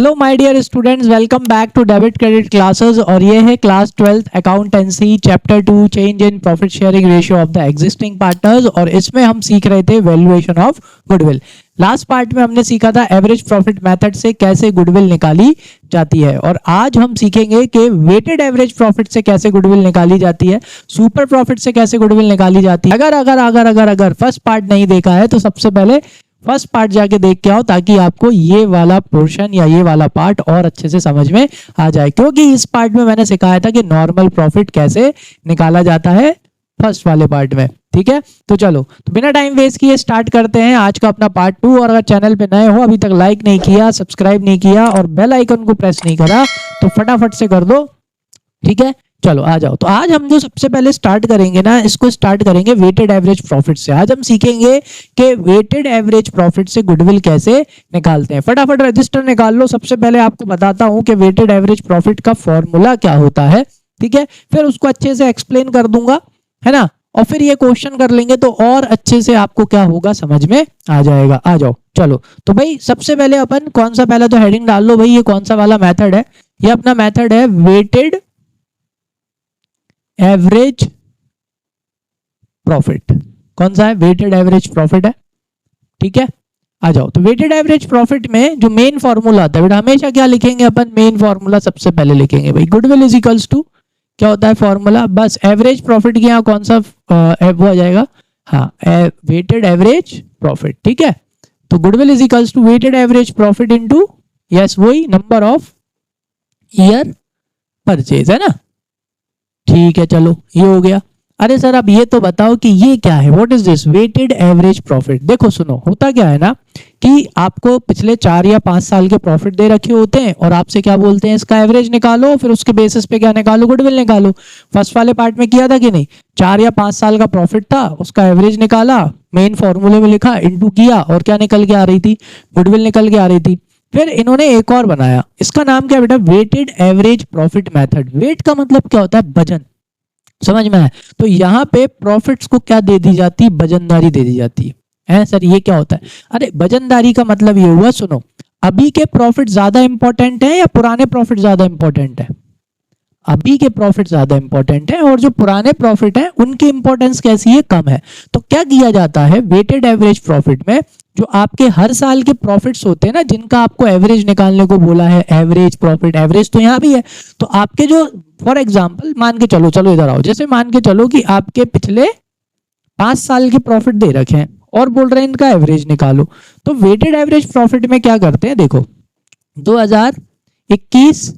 Hello my dear students, welcome back to debit credit classes. और ये है class 12th accountancy chapter 2 change in profit sharing ratio of the existing partners. और इसमें हम सीख रहे थे valuation of goodwill. Last part में हमने सीखा था एवरेज प्रॉफिट मेथड से कैसे गुडविल निकाली जाती है, और आज हम सीखेंगे कि वेटेड एवरेज प्रॉफिट से कैसे गुडविल निकाली जाती है, सुपर प्रॉफिट से कैसे गुडविल निकाली जाती है। अगर फर्स्ट पार्ट नहीं देखा है तो सबसे पहले फर्स्ट पार्ट जाके देख के आओ, ताकि आपको ये वाला पोर्शन या ये वाला पार्ट और अच्छे से समझ में आ जाए। क्योंकि इस पार्ट में मैंने सिखाया था कि नॉर्मल प्रॉफिट कैसे निकाला जाता है फर्स्ट वाले पार्ट में। ठीक है, तो चलो, तो बिना टाइम वेस्ट किए स्टार्ट करते हैं आज का अपना पार्ट 2। और अगर चैनल पे नए हो, अभी तक लाइक नहीं किया, सब्सक्राइब नहीं किया और बेल आइकन को प्रेस नहीं करा, तो फटाफट से कर दो। ठीक है, चलो आ जाओ। तो आज हम जो सबसे पहले स्टार्ट करेंगे ना, इसको स्टार्ट करेंगे वेटेड एवरेज प्रॉफिट से। आज हम सीखेंगे कि वेटेड एवरेज प्रॉफिट से गुडविल कैसे निकालते हैं। फटाफट रजिस्टर निकाल लो। सबसे पहले आपको बताता हूं कि वेटेड एवरेज प्रॉफिट का फॉर्मूला क्या होता है। ठीक है, फिर उसको अच्छे से एक्सप्लेन कर दूंगा, है ना, और फिर ये क्वेश्चन कर लेंगे तो और अच्छे से आपको क्या होगा समझ में आ जाएगा। आ जाओ, चलो। तो भाई सबसे पहले अपन कौन सा, पहले तो हेडिंग डाल लो भाई, ये कौन सा वाला मेथड है। ये अपना मेथड है वेटेड एवरेज प्रॉफिट। कौन सा है? वेटेड एवरेज प्रॉफिट है। ठीक है, आ जाओ। तो वेटेड एवरेज प्रॉफिट में जो मेन फॉर्मूला आता है बेटा, हमेशा क्या लिखेंगे अपन? मेन फॉर्मूला सबसे पहले लिखेंगे भाई, गुडविल इज इक्वल्स टू क्या होता है फॉर्मूला? बस एवरेज प्रॉफिट के यहाँ कौन सा वो आ जाएगा? हाँ, वेटेड एवरेज प्रॉफिट। ठीक है, तो goodwill is equals to weighted average profit into, yes वही, नंबर ऑफ ईयर परचेज, है ना। ठीक है, चलो ये हो गया। अरे सर अब ये तो बताओ कि ये क्या है, what is this weighted average profit? देखो सुनो, होता क्या है ना कि आपको पिछले 4 या 5 साल के प्रॉफिट दे रखे होते हैं और आपसे क्या बोलते हैं, इसका एवरेज निकालो, फिर उसके बेसिस पे क्या निकालो? गुडविल निकालो। फर्स्ट वाले पार्ट में किया था कि नहीं? 4 या 5 साल का प्रॉफिट था, उसका एवरेज निकाला, मेन फॉर्मूले में लिखा, इंटू किया, और क्या निकल के आ रही थी? गुडविल निकल के आ रही थी। फिर इन्होंने एक और बनाया, इसका नाम क्या बेटा? Weighted average profit method. Weight का मतलब क्या होता है? वजन। समझ में आया? तो यहाँ पे प्रॉफिट्स को क्या दे दी जाती है? वजनदारी दे दी जाती है सर ये क्या होता है? अरे वजनदारी का मतलब ये हुआ, सुनो, अभी के प्रॉफिट ज्यादा इंपॉर्टेंट है या पुराने प्रॉफिट ज्यादा इंपॉर्टेंट है? अभी के प्रॉफिट ज्यादा इंपॉर्टेंट है, और जो पुराने प्रॉफिट है उनकी इंपॉर्टेंस कैसी है? कम है। तो क्या किया जाता है वेटेड एवरेज प्रॉफिट में? जो आपके हर साल के प्रॉफिट्स होते हैं ना, जिनका आपको एवरेज निकालने को बोला है, एवरेज प्रॉफिट, एवरेज तो यहाँ भी है, तो आपके जो, फॉर एग्जांपल मान के चलो, चलो इधर आओ, जैसे मान के चलो कि आपके पिछले 5 साल के प्रॉफिट दे रखे हैं और बोल रहे हैं इनका एवरेज निकालो। तो वेटेड एवरेज प्रॉफिट में क्या करते हैं? देखो, 2021,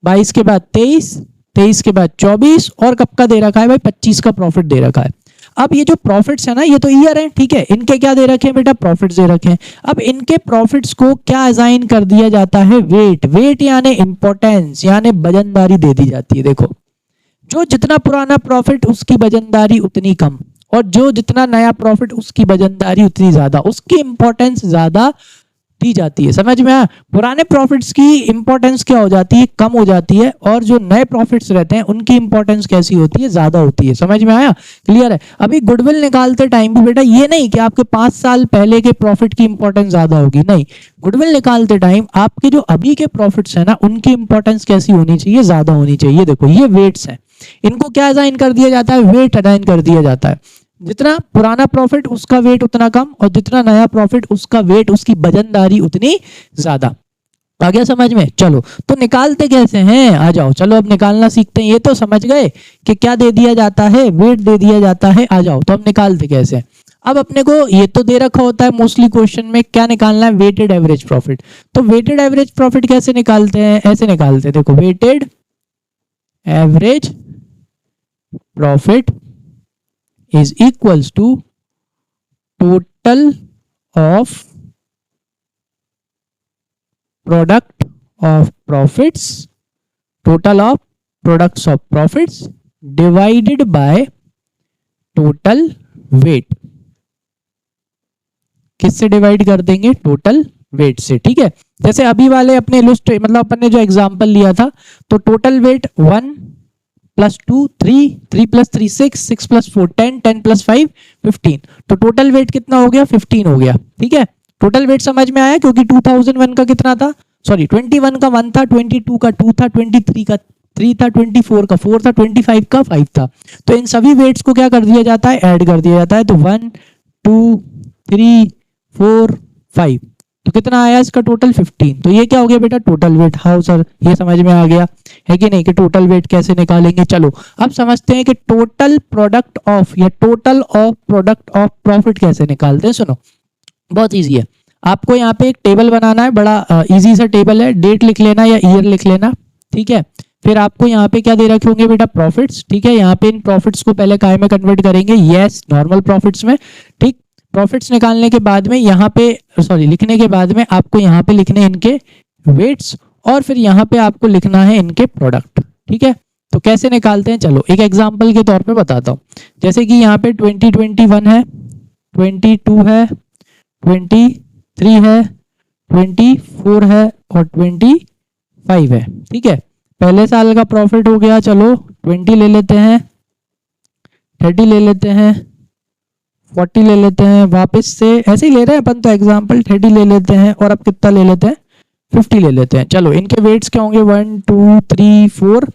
22 के बाद 23, 23 के बाद 24, और कब का दे रखा है भाई? 25 का प्रॉफिट दे रखा है। अब ये जो प्रॉफिट्स है ना, ये तो ईयर है, ठीक है, इनके क्या दे रखे हैं बेटा? प्रॉफिट्स दे रखे हैं। अब इनके प्रॉफिट्स को क्या असाइन कर दिया जाता है? वेट। वेट यानी इंपॉर्टेंस, यानी वजनदारी दे दी जाती है। देखो, जो जितना पुराना प्रॉफिट उसकी वजनदारी उतनी कम, और जो जितना नया प्रॉफिट उसकी वजनदारी उतनी ज्यादा, उसकी इंपॉर्टेंस ज्यादा दी जाती है। समझ में आया? पुराने प्रॉफिट्स की इंपॉर्टेंस क्या हो जाती है? कम हो जाती है, और जो नए प्रॉफिट्स रहते हैं उनकी इंपॉर्टेंस कैसी होती है? ज्यादा होती है। समझ में आया? क्लियर है? अभी गुडविल निकालते टाइम भी बेटा ये नहीं कि आपके 5 साल पहले के प्रॉफिट की इंपॉर्टेंस ज्यादा होगी, नहीं। गुडविल निकालते टाइम आपके जो अभी के प्रॉफिट्स है ना, उनकी इंपॉर्टेंस कैसी होनी चाहिए? ज्यादा होनी चाहिए। देखो ये वेट्स है, इनको क्या असाइन कर दिया जाता है? वेट असाइन कर दिया जाता है। जितना पुराना प्रॉफिट उसका वेट उतना कम, और जितना नया प्रॉफिट उसका वेट, उसकी वजनदारी उतनी ज्यादा। आ गया समझ में? चलो, तो निकालते कैसे हैं? आ जाओ, चलो अब निकालना सीखते हैं। ये तो समझ गए कि क्या दे दिया जाता है? वेट दे दिया जाता है। आ जाओ, तो हम निकालते कैसे? अब अपने को ये तो दे रखा होता है मोस्टली क्वेश्चन में, क्या निकालना है? Weighted average profit. तो वेटेड एवरेज प्रॉफिट कैसे निकालते हैं? ऐसे निकालते हैं, देखो, weighted average profit is equals to total of product of profits, total of products of profits divided by total weight। किससे डिवाइड कर देंगे? टोटल वेट से। ठीक है, जैसे अभी वाले अपने मतलब अपन ने जो एग्जांपल लिया था, तो टोटल वेट 1 + 2 3, 3 + 3 6, 6 + 4 10, 10 + 5 15, तो टोटल वेट कितना हो गया? 15 हो गया। ठीक है, टोटल वेट समझ में आया? क्योंकि 2001 का कितना था? सॉरी 21 का 1 था, 22 का 2 था, 23 का 3 था, 24 का 4 था, 25 का 5 था। तो इन सभी वेट्स को क्या कर दिया जाता है, ऐड कर दिया जाता है। तो 1 2 3 4 5, तो कितना आया इसका टोटल 15। तो ये क्या हो गया बेटा, टोटल वेट। हाउ सर, ये समझ में आ गया है कि नहीं कि टोटल वेट कैसे निकालेंगे। चलो अब समझते हैं कि टोटल प्रोडक्ट ऑफ या total of product of profit कैसे निकालते हैं। सुनो, बहुत ईजी है। आपको यहाँ पे एक टेबल बनाना है, बड़ा इजी सा टेबल है। डेट लिख लेना या ईयर लिख लेना, ठीक है। फिर आपको यहाँ पे क्या दे रखे होंगे बेटा, प्रॉफिट्स, ठीक है। यहाँ पे इन प्रॉफिट्स को पहले काय में कन्वर्ट करेंगे, यस नॉर्मल प्रॉफिट्स में, ठीक। प्रॉफिट्स निकालने के बाद में यहाँ पे लिखने के बाद में आपको यहाँ पे लिखने इनके वेट्स, और फिर यहाँ पे आपको लिखना है इनके प्रोडक्ट, ठीक है। तो कैसे निकालते हैं, चलो एक एग्जांपल के तौर पे बताता हूँ। जैसे कि यहाँ पे 2021 है, 22 है, 23 है, 24 है और 25 है, ठीक है। पहले साल का प्रॉफिट हो गया, चलो 20 ले लेते हैं, 30 ले लेते हैं, 40 ले लेते हैं, वापस से ऐसे ही ले रहे हैं अपन तो एग्जांपल, 30 ले लेते हैं और अब कितना ले लेते हैं, 50 ले लेते हैं। चलो इनके वेट्स क्या होंगे, 1 2 3 4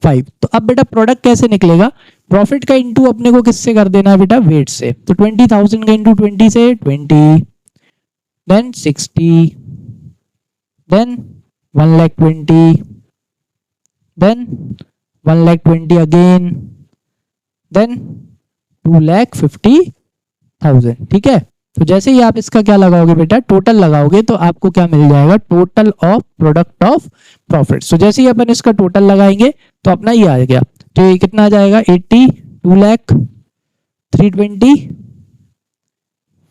5। तो अब बेटा प्रोडक्ट कैसे निकलेगा, प्रॉफिट का इंटू अपने को किससे कर देना है बेटा, वेट से। तो 20,000 का इंटू 20 से 20, then 60, then 1,20,000, then 1,20,000 again, then 2,50,000, ठीक है। तो जैसे ही आप इसका क्या लगाओगे बेटा, टोटल लगाओगे, तो आपको क्या मिल जाएगा, total of product of profit. So जैसे ही अपन इसका टोटल लगाएंगे तो अपना ये आ गया। तो ये कितना आ जाएगा, 80, 2,00,320,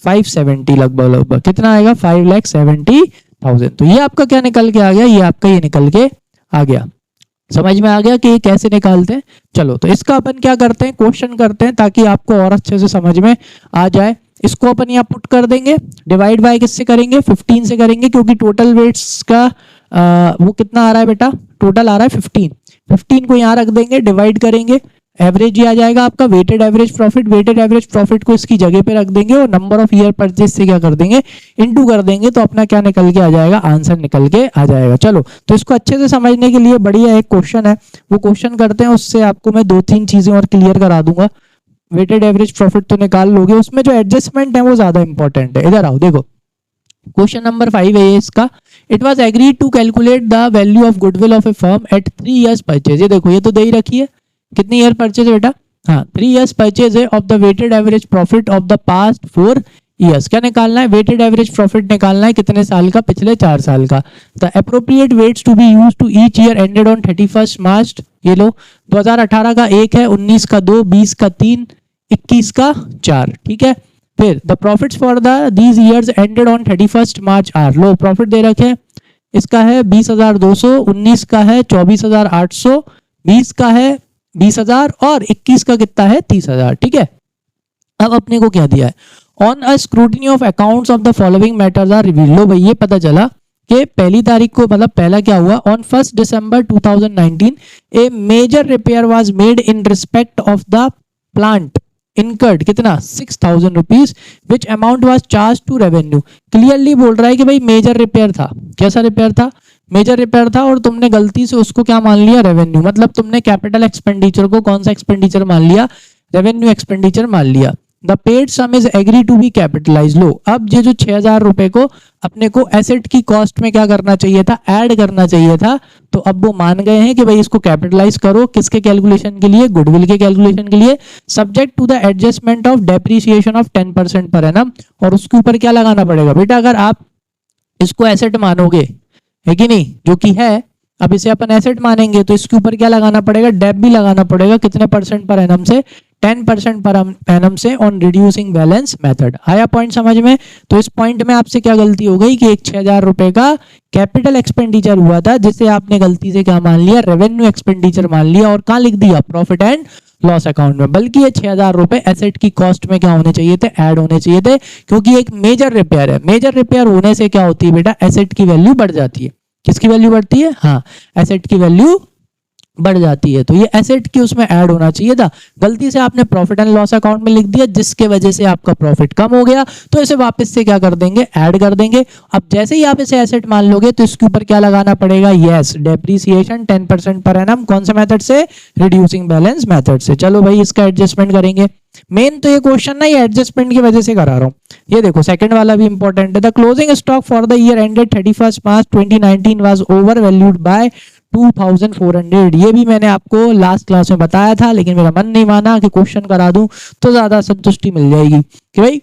570 लगभग कितना आएगा, 5,70,000। तो ये आपका क्या निकल के आ गया, ये आपका ये निकल के आ गया। समझ में आ गया कि ये कैसे निकालते हैं। चलो तो इसका अपन क्या करते हैं, क्वेश्चन करते हैं ताकि आपको और अच्छे से समझ में आ जाए। इसको अपन यहाँ पुट कर देंगे, डिवाइड बाय किससे करेंगे, 15 से करेंगे, क्योंकि टोटल वेट्स का वो कितना आ रहा है बेटा, टोटल आ रहा है 15 को यहाँ रख देंगे, डिवाइड करेंगे, एवरेज ही आ जाएगा आपका, weighted average profit. Weighted average profit को इसकी जगह पे रख देंगे और नंबर ऑफ ईयर परचेज से क्या कर देंगे, इनटू कर देंगे, तो अपना क्या निकल के आ जाएगा, आंसर निकल के आ जाएगा। चलो तो इसको अच्छे से समझने के लिए बढ़िया एक क्वेश्चन है, वो क्वेश्चन करते हैं, उससे आपको मैं 2-3 चीजें और क्लियर करा दूंगा। वेटेड एवरेज प्रॉफिट तो निकाल लोगे, उसमें जो एडजस्टमेंट है वो ज्यादा इंपॉर्टेंट है। इधर आओ, देखो क्वेश्चन नंबर 5 है इसका। It was agreed to calculate the value of goodwill of a firm at 3 years purchase. ये देखो, ये तो दे ही रखी है, कितनी ईयर परचेज है बेटा, हाँ 3 इयर्स परचेज है, of the weighted average profit of the past 4 years. क्या निकालना है, वेटेड एवरेज प्रॉफिट निकालना है, कितने साल का, पिछले 4 साल का। The appropriate weights to be used to each year ended on 31 March, ये लो 2018 का 1 है, 19 का 2, 20 का 3, 21 का 4, ठीक है। फिर the profits for the these years ended on 31 March are, लो प्रॉफिट दे रखे हैं, इसका है 20,200, 19 का है 24,800, 20 का है 20,000 और 21 का कितना है 30,000, ठीक है। अब अपने को क्या दिया है, on a scrutiny of accounts of the following matters are revealed. लो भाई ये पता चला कि पहली तारीख को, मतलब पहला क्या हुआ, on 1 December 2019 a major repair was made in respect of the plant incurred, कितना 6,000 rupees, which amount was charge to revenue. Clearly बोल रहा है कि भाई मेजर रिपेयर था, कैसा रिपेयर था, मेजर रिपेयर था, और तुमने गलती से उसको क्या मान लिया, रेवेन्यू, मतलब तुमने कैपिटल एक्सपेंडिचर को कौन सा एक्सपेंडिचर मान लिया, रेवेन्यू एक्सपेंडिचर मान लिया। The paid sum is agree to be capitalize. लो अब ये जो 6,000 रुपए को अपने को एसेट की कॉस्ट में क्या करना चाहिए था, ऐड करना चाहिए था, तो अब वो मान गए हैं कि भाई इसको कैपिटलाइज करो, किसके कैलकुलेशन के लिए, गुडविल के कैलकुलेशन के लिए, subject to the adjustment of depreciation of 10% per annum. और उसके ऊपर क्या लगाना पड़ेगा बेटा, अगर आप इसको एसेट मानोगे, है कि नहीं, जो कि है, अब इसे अपन एसेट मानेंगे तो इसके ऊपर क्या लगाना पड़ेगा, डेप भी लगाना पड़ेगा, कितने परसेंट पर एनम से, 10% पर एनम से, ऑन रिड्यूसिंग बैलेंस मेथड। आया पॉइंट समझ में। तो इस पॉइंट में आपसे क्या गलती हो गई कि एक 6,000 रुपए का कैपिटल एक्सपेंडिचर हुआ था, जिसे आपने गलती से क्या मान लिया, रेवेन्यू एक्सपेंडिचर मान लिया, और कहाँ लिख दिया, प्रॉफिट एंड लॉस अकाउंट में। बल्कि ये 6,000 रुपए एसेट की कॉस्ट में क्या होने चाहिए थे, ऐड होने चाहिए थे, क्योंकि एक मेजर रिपेयर है। मेजर रिपेयर होने से क्या होती है बेटा, एसेट की वैल्यू बढ़ जाती है। किसकी वैल्यू बढ़ती है, हाँ एसेट की वैल्यू बढ़ जाती है, तो ये एसेट की उसमें ऐड होना चाहिए था, गलती से आपने प्रॉफिट एंड लॉस अकाउंट में लिख दिया, जिसके वजह से आपका प्रॉफिट कम हो गया, तो इसे वापस से क्या कर देंगे, ऐड कर देंगे। अब जैसे ही आप इसे एसेट मान लोगे तो इसके ऊपर क्या लगाना पड़ेगा, यस, डेप्रिसिएशन 10% पर एनम, कौन से मेथड से, रिड्यूसिंग बैलेंस मेथड से। चलो भाई इसका एडजस्टमेंट करेंगे। मेन तो ये क्वेश्चन ना ये एडजस्टमेंट की वजह से करा रहा हूँ। ये देखो सेकंड वाला भी इंपॉर्टेंट है। The closing stock for the year ended 31 March 2019 was over valued bye 2400। ये भी मैंने आपको लास्ट क्लास में बताया था, लेकिन मेरा मन नहीं माना कि क्वेश्चन करा दूं तो ज्यादा संतुष्टि मिल जाएगी कि भाई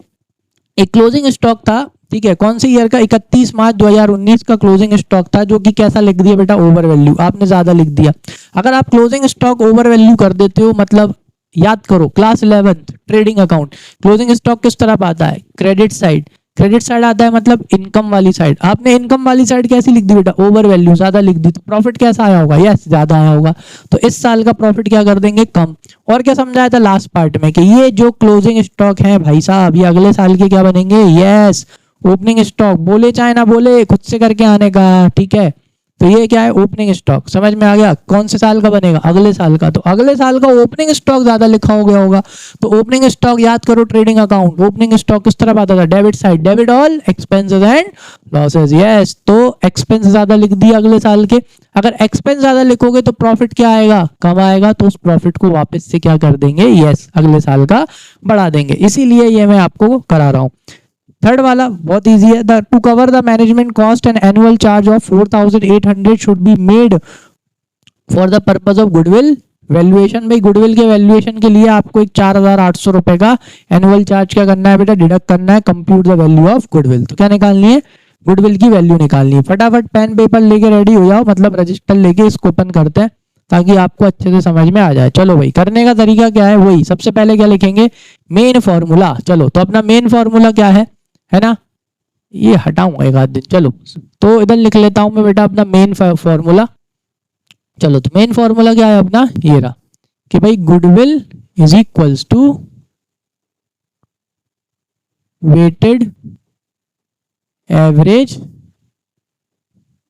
एक क्लोजिंग स्टॉक था, ठीक है, कौन से ईयर का, 31 मार्च 2019 का क्लोजिंग स्टॉक था, जो कि कैसा लिख दिया बेटा, ओवर वैल्यू, आपने ज्यादा लिख दिया। अगर आप क्लोजिंग स्टॉक ओवर वैल्यू कर देते हो, मतलब याद करो class 11th trading account, closing stock किस तरफ आता है, क्रेडिट साइड, क्रेडिट साइड आता है मतलब इनकम वाली साइड। आपने इनकम वाली साइड कैसी लिख दी बेटा, ओवर वैल्यू, ज्यादा लिख दी, तो प्रॉफिट कैसा आया होगा, यस ज्यादा आया होगा। तो इस साल का प्रॉफिट क्या कर देंगे, कम। और क्या समझाया था लास्ट पार्ट में कि ये जो क्लोजिंग स्टॉक है भाई साहब, ये अगले साल के क्या बनेंगे, यस ओपनिंग स्टॉक, बोले चाहे ना बोले खुद से करके आने का, ठीक है। तो ये क्या है, ओपनिंग स्टॉक, समझ में आ गया, कौन से साल का बनेगा, अगले साल का। तो अगले साल का ओपनिंग स्टॉक ज्यादा लिखा हो गया होगा। तो ओपनिंग स्टॉक याद करो, ट्रेडिंग अकाउंट, ओपनिंग स्टॉक किस तरफ आता था, debit side, debit all expenses and losses, yes. तो एक्सपेंस ज्यादा लिख दिया अगले साल के। अगर एक्सपेंस ज्यादा लिखोगे तो प्रॉफिट क्या आएगा, कम आएगा, तो उस प्रॉफिट को वापस से क्या कर देंगे, यस अगले साल का बढ़ा देंगे। इसीलिए ये मैं आपको करा रहा हूं। थर्ड वाला बहुत इजी है, the two cover the management cost and annual charge of 4800 should be made for the purpose of goodwill valuation. भाई गुडविल के वैल्यूएशन के लिए आपको एक 4800 रुपए का एनुअल चार्ज क्या करना है बेटा, डिडक्ट करना है, compute the value of goodwill. तो क्या निकालनी है, गुडविल की वैल्यू निकालनी है। फटाफट पेन पेपर लेके रेडी हो जाओ, मतलब रजिस्टर लेके इसको ओपन करते हैं ताकि आपको अच्छे से समझ में आ जाए। चलो भाई करने का तरीका क्या है, वही सबसे पहले क्या लिखेंगे, मेन फॉर्मूला। चलो तो अपना मेन फॉर्मूला क्या है ना, ये हटाऊंगा एक आध दिन। चलो तो इधर लिख लेता हूं मैं बेटा अपना मेन फॉर्मूला। चलो तो मेन फॉर्मूला क्या है अपना, ये रहा कि भाई goodwill is equals to weighted average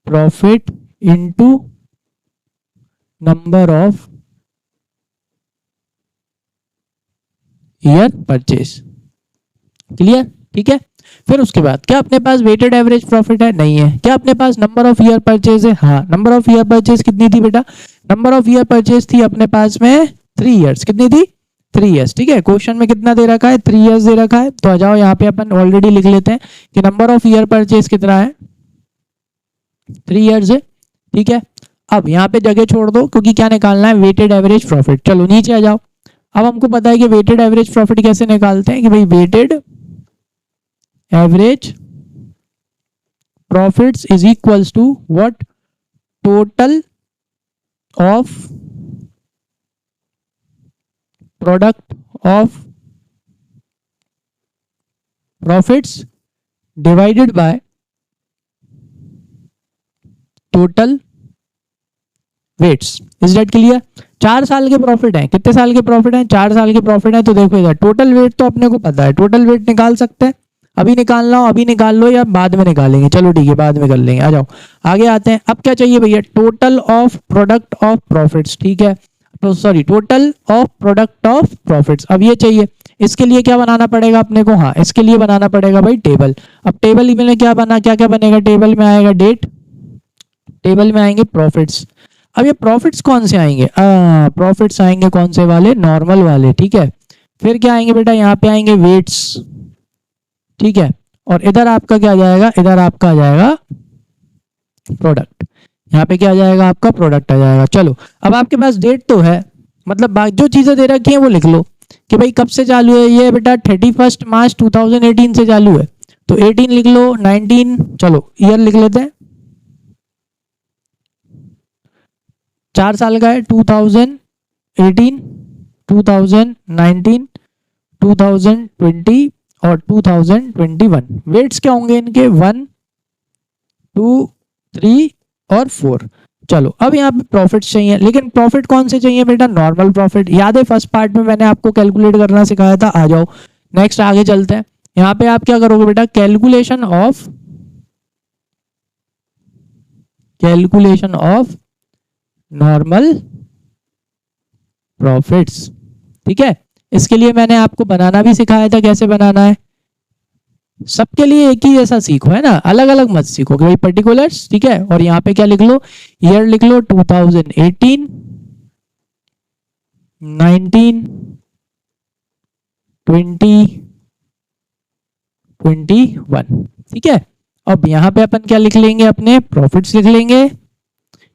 profit into number of year purchase. Clear, ठीक है। फिर उसके बाद क्या अपने पास वेटेड एवरेज प्रॉफिट है, नहीं है। क्या अपने पास नंबर ऑफ ईयर परचेज है, हाँ। नंबर ऑफ ईयर परचेज कितनी थी बेटा, नंबर ऑफ ईयर परचेज थी अपने पास में 3 इयर्स। कितनी थी, 3 इयर्स, ठीक है। क्वेश्चन में कितना दे रखा है, 3 इयर्स दे रखा है। तो आ जाओ यहाँ पे अपन ऑलरेडी लिख लेते हैं कि नंबर ऑफ ईयर परचेज कितना है, 3 इयर्स है, ठीक है। अब यहाँ पे जगह छोड़ दो क्योंकि क्या निकालना है, वेटेड एवरेज प्रॉफिट। चलो नीचे आ जाओ। अब हमको पता है कि वेटेड एवरेज प्रॉफिट कैसे निकालते हैं, कि भाई weighted average profits is equals to what, total of product of profits divided by total weights. Is that clear. 4 साल के प्रॉफिट है, कितने साल के प्रॉफिट है, 4 साल के प्रॉफिट है। तो देखो इधर टोटल वेट तो अपने को पता है, टोटल वेट निकाल सकते हैं। अभी निकालना हो अभी निकाल लो या बाद में निकालेंगे, चलो ठीक है बाद में कर लेंगे। आ जाओ आगे आते हैं। अब क्या चाहिए भैया, total of product of profits, ठीक है। तो sorry total of product of profits, अब ये चाहिए। इसके लिए क्या बनाना पड़ेगा अपने को, हाँ इसके लिए बनाना पड़ेगा भाई टेबल। अब टेबल में क्या बना, क्या क्या बनेगा, टेबल में आएगा डेट, टेबल में आएंगे प्रॉफिट्स। अब ये प्रॉफिट्स कौन से आएंगे, प्रॉफिट्स आएंगे कौन से वाले, नॉर्मल वाले, ठीक है। फिर क्या आएंगे बेटा, यहाँ पे आएंगे वेट्स, ठीक है। और इधर आपका क्या आ जाएगा, इधर आपका आ जाएगा प्रोडक्ट, यहाँ पे क्या आ जाएगा आपका प्रोडक्ट आ जाएगा। चलो अब आपके पास डेट तो है, मतलब जो चीजें दे रखी हैं वो लिख लो कि भाई कब से चालू है ये बेटा, 31 मार्च 2018 से चालू है। तो 18 लिख लो, 19, चलो ईयर लिख लेते हैं, 4 साल का है, 2018, 2019, 2020 और 2021। वेट्स क्या होंगे इनके, 1, 2, 3 और 4। चलो अब यहाँ पे प्रॉफिट्स चाहिए, लेकिन प्रॉफिट कौन से चाहिए बेटा, नॉर्मल प्रॉफिट। याद है फर्स्ट पार्ट में मैंने आपको कैलकुलेट करना सिखाया था। आ जाओ नेक्स्ट आगे चलते हैं। यहाँ पे आप क्या करोगे बेटा, कैलकुलेशन ऑफ नॉर्मल प्रॉफिट्स। ठीक है, इसके लिए मैंने आपको बनाना भी सिखाया था, कैसे बनाना है। सबके लिए एक ही जैसा सीखो, है ना, अलग अलग मत सीखो कि भाई पर्टिकुलर्स। ठीक है, और यहाँ पे क्या लिख लो, ईयर लिख लो 2018, 19, 20, 21। ठीक है, अब यहाँ पे अपन क्या लिख लेंगे, अपने प्रॉफिट्स लिख लेंगे।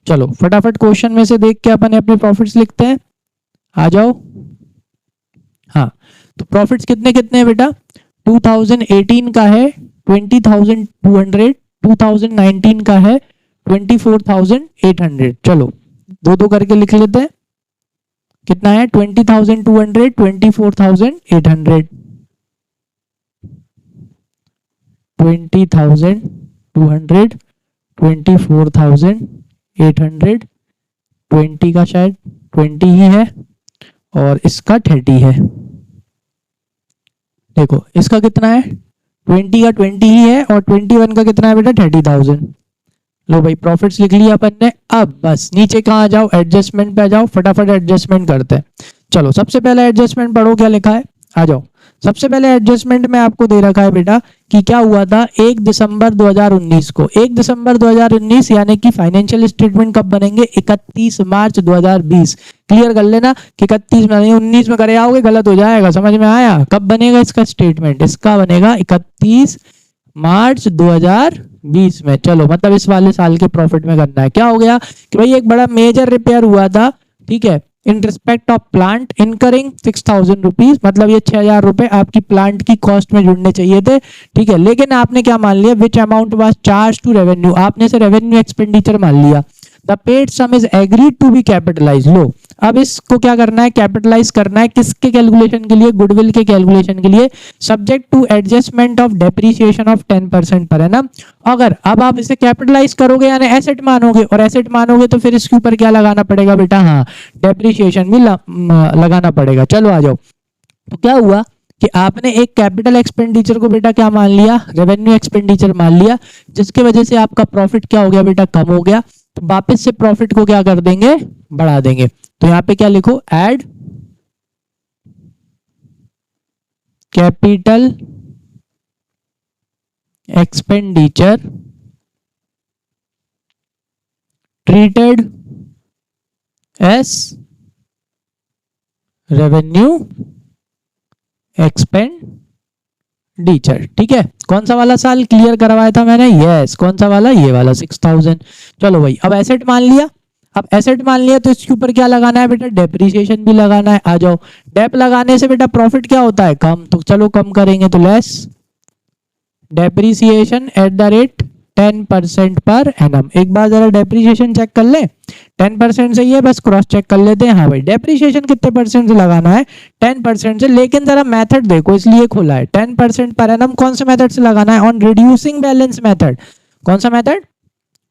चलो फटाफट क्वेश्चन में से देख के अपन अपने प्रॉफिट्स लिखते हैं, आ जाओ। हाँ, तो प्रॉफिट्स कितने कितने हैं बेटा, 2018 का है 20,200, 2019 का है 24,800। चलो दो दो करके लिख लेते हैं, कितना है 20,200, 24,800, 20,200, 24,800, 20 का शायद 20 ही है और इसका 30 है। देखो इसका कितना है, 20 का 20 ही है और 21 का कितना है बेटा 30,000। लो भाई प्रॉफिट्स लिख लिया अपन ने। अब बस नीचे कहाँ आ जाओ, एडजस्टमेंट पे आ जाओ, फटाफट एडजस्टमेंट करते हैं। चलो सबसे पहले एडजस्टमेंट पढ़ो, क्या लिखा है, आ जाओ। सबसे पहले एडजस्टमेंट में आपको दे रखा है बेटा कि क्या हुआ था 1 दिसंबर 2019 को, 1 दिसंबर 2019 यानी कि फाइनेंशियल स्टेटमेंट कब बनेंगे, 31 मार्च 2020। क्लियर कर लेना कि 31 में नहीं 19 में करे आओगे गलत हो जाएगा, समझ में आया। कब बनेगा इसका स्टेटमेंट, इसका बनेगा 31 मार्च 2020 में। चलो मतलब इस वाले साल के प्रॉफिट में करना है। क्या हो गया कि भाई एक बड़ा मेजर रिपेयर हुआ था, ठीक है, इन respect of plant incurring 6,000 rupees, मतलब ये 6,000 रुपए आपकी प्लांट की कॉस्ट में जुड़ने चाहिए थे। ठीक है, लेकिन आपने क्या मान लिया, which amount was charge to revenue, आपने से रेवेन्यू एक्सपेंडिचर मान लिया। The paid sum is agreed to be capitalize. लो अब इसको क्या करना है, कैपिटलाइज करना है, किसके कैलकुलेशन के लिए, गुडविल के कैलकुलेशन के लिए, subject to adjustment of depreciation of 10% per annum. अगर अब आप इसे कैपिटलाइज करोगे यानी एसेट मानोगे, और एसेट मानोगे तो फिर इसके ऊपर क्या लगाना पड़ेगा बेटा, हाँ डेप्रिसिएशन भी लगाना पड़ेगा। चलो आ जाओ। तो क्या हुआ कि आपने एक कैपिटल एक्सपेंडिचर को बेटा क्या मान लिया, रेवेन्यू एक्सपेंडिचर मान लिया, जिसके वजह से आपका प्रॉफिट क्या हो गया बेटा, कम हो गया। तो वापस से प्रॉफिट को क्या कर देंगे, बढ़ा देंगे। तो यहां पे क्या लिखो, add capital expenditure treated S revenue expenditure. ठीक है, कौन सा वाला साल क्लियर करवाया था मैंने, यस कौन सा वाला, ये वाला 6,000। चलो भाई अब एसेट मान लिया, अब एसेट मान लिया तो इसके ऊपर क्या लगाना है बेटा, डेप्रिसिएशन भी लगाना है। आ जाओ, डेप लगाने से बेटा प्रॉफिट क्या होता है, कम, तो चलो कम करेंगे तो less depreciation at the rate 10% per annum. एक बार जरा डेप्रिसिएशन चेक कर ले, 10% से ही है, बस क्रॉस चेक कर लेते हैं। हाँ भाई डेप्रिसिएशन कितने परसेंट से लगाना है, 10% से, लेकिन जरा मेथड देखो इसलिए खोला है 10% पर एनम। कौन से मेथड से लगाना है, ऑन रिड्यूसिंग बैलेंस मेथड। कौन सा मेथड,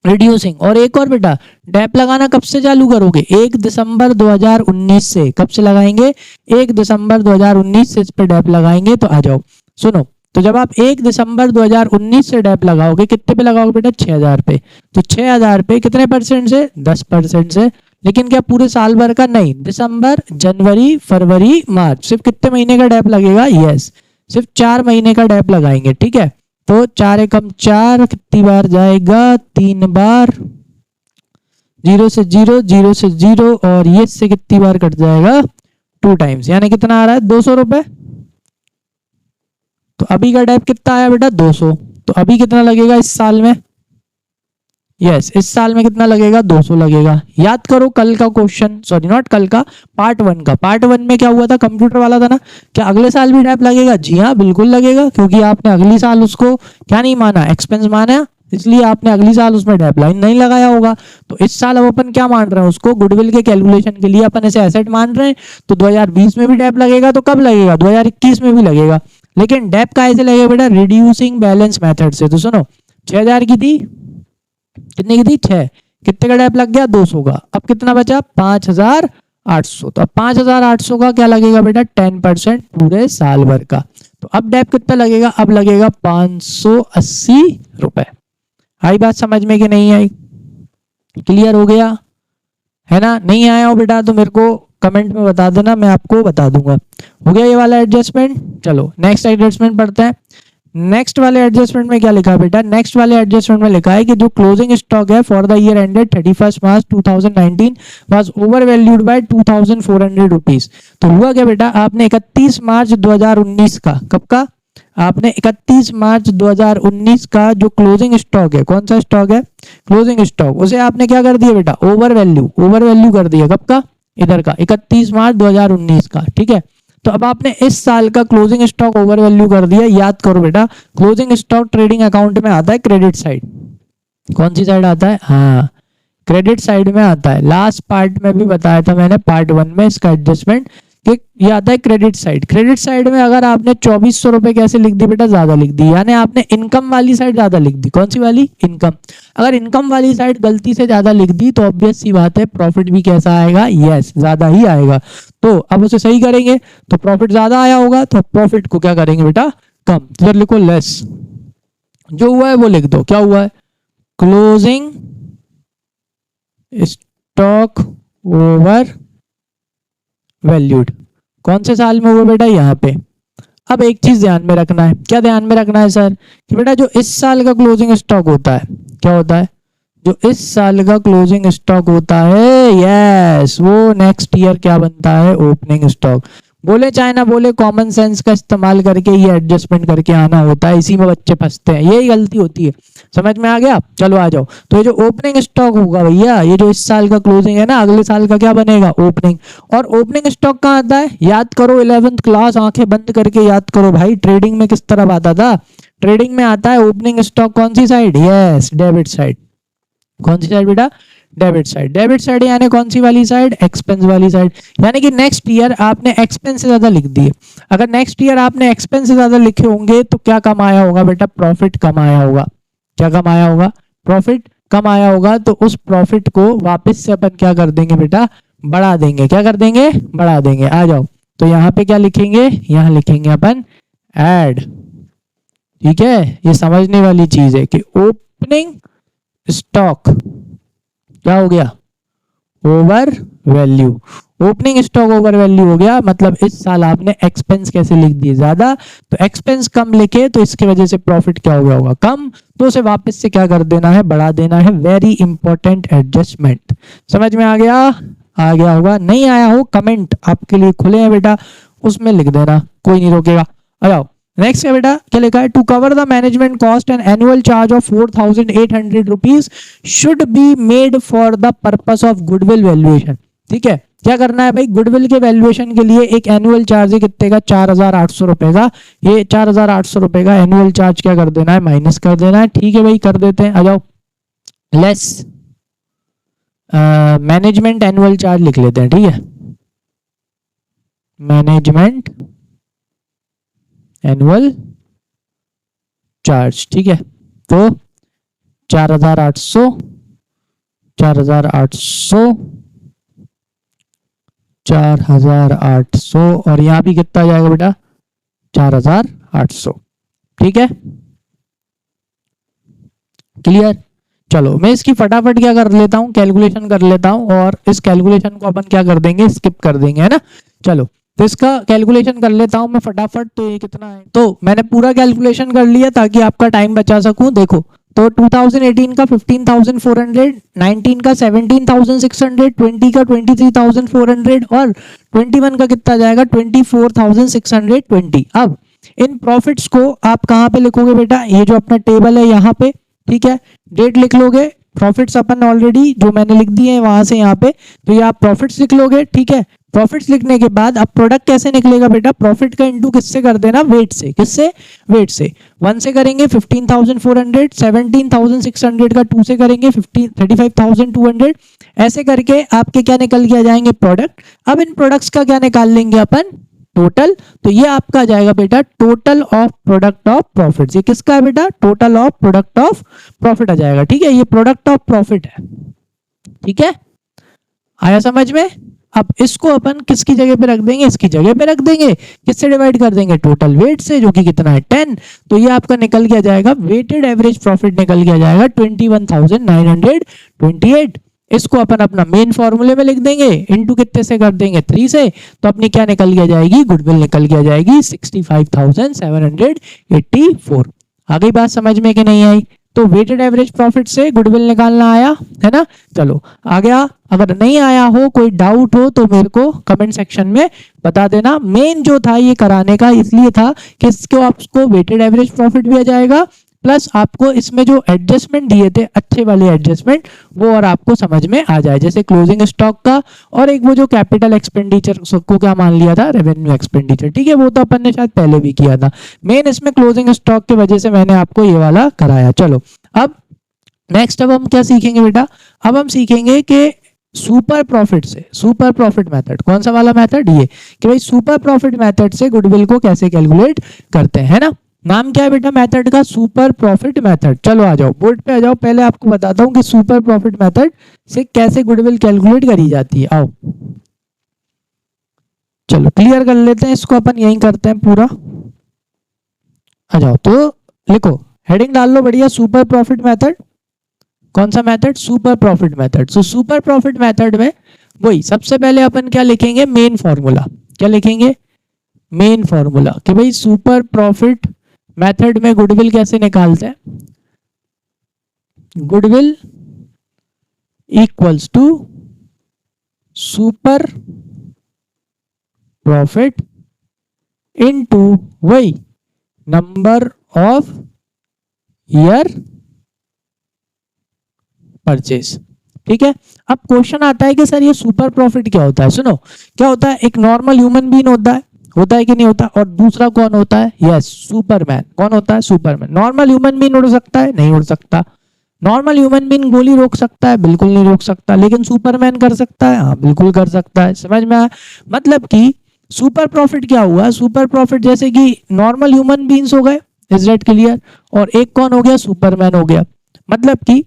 रिड्यूसिंग। और एक और बेटा, डेप लगाना कब से चालू करोगे, 1 दिसंबर 2019 से। कब से लगाएंगे, 1 दिसंबर 2019 से इस पे डेप लगाएंगे। तो आ जाओ सुनो, तो जब आप 1 दिसंबर 2019 से डेप लगाओगे, कितने पे लगाओगे बेटा, 6,000 पे। तो 6,000 पे कितने परसेंट से, 10% से। लेकिन क्या पूरे साल भर का नहीं, दिसंबर, जनवरी, फरवरी, मार्च, सिर्फ कितने महीने का डेप लगेगा, यस सिर्फ 4 महीने का डेप लगाएंगे। ठीक है, तो 4 एकम 4, कितनी बार जाएगा, 3 बार, 0 से 0, 0 से 0, और ये से कितनी बार कट जाएगा, 2 टाइम्स, यानी कितना आ रहा है 200 रुपए। तो अभी का डेप कितना आया बेटा, 200। तो अभी कितना लगेगा इस साल में, यस इस साल में कितना लगेगा, 200 लगेगा। याद करो कल का क्वेश्चन, सॉरी नॉट कल का, पार्ट 1 का। पार्ट 1 में क्या हुआ था, कंप्यूटर वाला था ना, क्या अगले साल भी डेप लगेगा, जी हाँ बिल्कुल लगेगा, क्योंकि आपने अगली साल उसको क्या नहीं माना, एक्सपेंस माना, इसलिए आपने अगली साल उसमें डेप लाइन नहीं लगाया होगा। तो इस साल अब अपन क्या मान रहे हैं, उसको गुडविल के कैलकुलेशन के लिए अपन ऐसे एसेट मान रहे हैं। तो 2020 में भी डेप लगेगा, तो कब लगेगा, 2021 में भी लगेगा। लेकिन डेप का ऐसे लगेगा बेटा, रिड्यूसिंग बैलेंस मेथड से। तो सुनो 6,000 की थी, कितने की थी, 6, कितने का डेप लग गया, 200 का। अब कितना बचा, 5,800। तो अब 5,800 का क्या लगेगा बेटा, 10% पूरे साल भर का। तो अब डेप कितना लगेगा, अब लगेगा 580 रुपए। आई बात समझ में कि नहीं आई, क्लियर हो गया है ना। नहीं आया हो बेटा तो मेरे को कमेंट में बता देना, मैं आपको बता दूंगा। हो गया ये वाला एडजस्टमेंट। चलो नेक्स्ट एडजस्टमेंट पढ़ते हैं। नेक्स्ट वाले एडजस्टमेंट में क्या लिखा है बेटा? नेक्स्ट वाले एडजस्टमेंट में लिखा है कि जो क्लोजिंग स्टॉक है for the year ended 31 March 2019 was over valued bye 2400 rupees. तो हुआ क्या बेटा? आपने 31 मार्च 2019 का, कब का? आपने 31 मार्च 2019 का जो क्लोजिंग स्टॉक है, कौन सा स्टॉक है? क्लोजिंग स्टॉक, उसे आपने क्या कर दिया बेटा? ओवर वैल्यू कर दिया। कब का? इधर का 31 मार्च 2019 का, ठीक है। तो अब आपने इस साल का क्लोजिंग स्टॉक ओवर वैल्यू कर दिया। याद करो बेटा, क्लोजिंग स्टॉक ट्रेडिंग अकाउंट में आता है क्रेडिट साइड। कौन सी साइड आता है? हाँ, क्रेडिट साइड में आता है। लास्ट पार्ट में भी बताया था मैंने, पार्ट 1 में, इसका एडजस्टमेंट कि ये आता है क्रेडिट साइड। क्रेडिट साइड में अगर आपने 2400 रुपए कैसे लिख दी बेटा? ज्यादा लिख दी, यानी आपने इनकम वाली साइड ज्यादा लिख दी। कौन सी वाली? इनकम। अगर इनकम वाली साइड गलती से ज्यादा लिख दी तो ऑब्वियस सी बात है प्रॉफिट भी कैसा आएगा? यस, ज्यादा ही आएगा। तो अब उसे सही करेंगे तो प्रॉफिट ज्यादा आया होगा, तो प्रॉफिट को क्या करेंगे बेटा? कम। तो इधर लिखो लेस, जो हुआ है वो लिख दो। क्या हुआ है? Closing stock over valued. कौन से साल में हुआ बेटा? यहाँ पे। अब एक चीज ध्यान में रखना है। क्या ध्यान में रखना है सर? कि बेटा जो इस साल का क्लोजिंग स्टॉक होता है, क्या होता है? जो इस साल का क्लोजिंग स्टॉक होता है, यस, वो नेक्स्ट ईयर क्या बनता है? Opening stock. बोले चाहे ना बोले, कॉमन सेंस का इस्तेमाल करके ये एडजस्टमेंट करके आना होता है। इसी में बच्चे फंसते हैं, यही गलती होती है। समझ में आ गया? चलो आ जाओ। तो ये जो ओपनिंग स्टॉक होगा भैया, ये जो इस साल का क्लोजिंग है ना, अगले साल का क्या बनेगा? ओपनिंग। और ओपनिंग स्टॉक कहाँ आता है? याद करो 11th क्लास, आंखें बंद करके याद करो भाई, ट्रेडिंग में किस तरफ आता था? ट्रेडिंग में आता है ओपनिंग स्टॉक कौन सी साइड? Yes, debit side. कौन सी साइड बेटा? Debit side. डेबिट साइड यानी कौन सी वाली साइड? एक्सपेंस वाली साइड। यानी कि नेक्स्ट ईयर आपने एक्सपेंस से ज्यादा लिख दिए। अगर नेक्स्ट ईयर आपने एक्सपेंस से ज्यादा लिखे होंगे तो क्या कम आया होगा बेटा? प्रॉफिट कम आया होगा। क्या कम आया होगा? प्रॉफिट कम आया होगा। तो उस प्रॉफिट को वापस से अपन क्या कर देंगे बेटा? बढ़ा देंगे। क्या कर देंगे? बढ़ा देंगे। आ जाओ। तो यहाँ पे क्या लिखेंगे? यहाँ लिखेंगे अपन ऐड। ठीक है, ये समझने वाली चीज है कि ओपनिंग स्टॉक क्या हो गया? Over value. Opening stock over value हो गया, मतलब इस साल आपने एक्सपेंस कैसे लिख दिए? ज्यादा। तो एक्सपेंस कम लिखे तो इसकी वजह से प्रॉफिट क्या हो गया होगा? कम। तो उसे वापस से क्या कर देना है? बढ़ा देना है। Very important adjustment. समझ में आ गया? आ गया होगा। नहीं आया हो, कमेंट आपके लिए खुले हैं बेटा, उसमें लिख देना, कोई नहीं रोकेगा। आ जाओ। नेक्स्ट क्या बेटा? क्या लिखा है? To cover the management cost and annual charge of 4800 rupees should be made for the purpose of goodwill valuation. ठीक है, क्या करना है भाई? गुडविल के वैल्यूएशन के लिए एक एनुअल चार्ज है कितने का? 4800 रुपए का। ये 4800 रुपए का एनुअल चार्ज क्या कर देना है? माइनस कर देना है। ठीक है भाई, कर देते हैं। आ जाओ। लेस मैनेजमेंट एनुअल चार्ज लिख लेते हैं। ठीक है, मैनेजमेंट एनुअल चार्ज। ठीक है, तो 4800 और यहां भी कितना आ जाएगा बेटा? 4800। ठीक है, क्लियर? चलो मैं इसकी फटाफट क्या कर लेता हूं? कैलकुलेशन कर लेता हूं, और इस कैलकुलेशन को अपन क्या कर देंगे? स्किप कर देंगे, है ना। चलो तो इसका कैलकुलेशन कर लेता हूं मैं फटाफट। तो ये कितना है? तो मैंने पूरा कैलकुलेशन कर लिया ताकि आपका टाइम बचा सकूं। देखो, तो 2018 का 15,400, 19 का 17,600, 20 का 23,400 और 21 का कितना जाएगा? 24,620। अब इन प्रॉफिट्स को आप कहां पे लिखोगे बेटा? ये जो अपना टेबल है यहाँ पे। ठीक है, डेट लिख लोगे। प्रॉफिट्स अपन ऑलरेडी जो मैंने लिख दिए हैं वहां से यहाँ पे, तो ये आप प्रॉफिट्स लिख लोगे। ठीक है, प्रॉफिट्स लिखने के बाद अब प्रोडक्ट कैसे निकलेगा बेटा? प्रॉफिट का इंटू किससे कर देना? वेट से। किससे? वेट से। 1 से करेंगे 15,400, 17,600 का 2 से करेंगे 35,200। ऐसे करके आपके क्या निकल के आ जाएंगे? प्रोडक्ट। अब इन प्रोडक्ट्स का क्या निकाल लेंगे अपन? टोटल। तो ये आपका आ जाएगा बेटा total of product of profit. ये किसका है बेटा? Total of product of profit आ जाएगा। ठीक है, ये प्रोडक्ट ऑफ प्रॉफिट है। ठीक है, आया समझ में? अब इसको अपन किसकी जगह पे रख देंगे? इसकी जगह पे रख देंगे। किससे डिवाइड कर देंगे? टोटल वेट से, जो कि कितना है? 10। तो ये आपका निकल गया जाएगा वेटेड एवरेज प्रॉफिट, निकल गया जाएगा 21,928। इसको अपन अपना मेन फॉर्मूले में लिख देंगे, इनटू कितने से कर देंगे 3 से, तो अपनी क्या निकल के आ जाएगी, गुडविल निकल के आ जाएगी 65,784। आ गई बात समझ में कि नहीं आई? तो वेटेड एवरेज प्रॉफिट से गुडविल निकालना आया है ना। चलो आ गया, अगर नहीं आया हो, कोई डाउट हो तो मेरे को कमेंट सेक्शन में बता देना। मेन जो था ये कराने का इसलिए था कि इसको आपको वेटेड एवरेज प्रॉफिट भी आ जाएगा, प्लस आपको इसमें जो एडजस्टमेंट दिए थे अच्छे वाले एडजस्टमेंट वो और आपको समझ में आ जाए, जैसे क्लोजिंग स्टॉक का, और एक वो जो कैपिटल एक्सपेंडिचर को क्या मान लिया था, रेवेन्यू एक्सपेंडिचर, ठीक है, वो तो अपन ने शायद पहले भी किया था। मेन इसमें क्लोजिंग स्टॉक की वजह से मैंने आपको ये वाला कराया। चलो अब नेक्स्ट अब हम क्या सीखेंगे बेटा, अब हम सीखेंगे कि सुपर प्रॉफिट से, सुपर प्रॉफिट मेथड, कौन सा वाला मेथड, ये कि भाई सुपर प्रॉफिट मेथड से गुडविल को कैसे कैलकुलेट करते हैं ना। नाम क्या है बेटा मेथड का, सुपर प्रॉफिट मेथड। चलो आ जाओ बोर्ड पे आ जाओ, पहले आपको बताता हूं कि सुपर प्रॉफिट मेथड से कैसे गुडविल कैलकुलेट करी जाती है। आओ चलो क्लियर कर लेते हैं इसको, अपन यही करते हैं पूरा। आ जाओ तो लिखो, हेडिंग डाल लो बढ़िया, सुपर प्रॉफिट मेथड। कौन सा method, super profit method. So super profit method में वही सबसे पहले अपन क्या लिखेंगे, मेन फॉर्मूला। क्या लिखेंगे, मेन फॉर्मूला, कि भाई सुपर प्रॉफिट मेथड में गुडविल कैसे निकालते हैं, goodwill equals to super profit into वही नंबर ऑफ ईयर परचेज। ठीक है, अब क्वेश्चन आता है कि सर ये सुपर प्रॉफिट क्या होता है। सुनो क्या होता है, एक नॉर्मल ह्यूमन बीइंग होता है कि नहीं होता, और दूसरा कौन होता है, यस सुपरमैन। कौन होता है, सुपरमैन। नॉर्मल ह्यूमन बीइंग उड़ सकता है, नहीं उड़ सकता। नॉर्मल ह्यूमन बीइंग गोली रोक सकता है, बिल्कुल नहीं रोक सकता। लेकिन सुपरमैन कर सकता है, हाँ बिल्कुल कर सकता है। समझ में आया, मतलब कि सुपर प्रॉफिट क्या हुआ, सुपर प्रॉफिट जैसे कि नॉर्मल ह्यूमन बीइंग्स हो गए, इज दैट क्लियर, और एक कौन हो गया, सुपरमैन हो गया। मतलब कि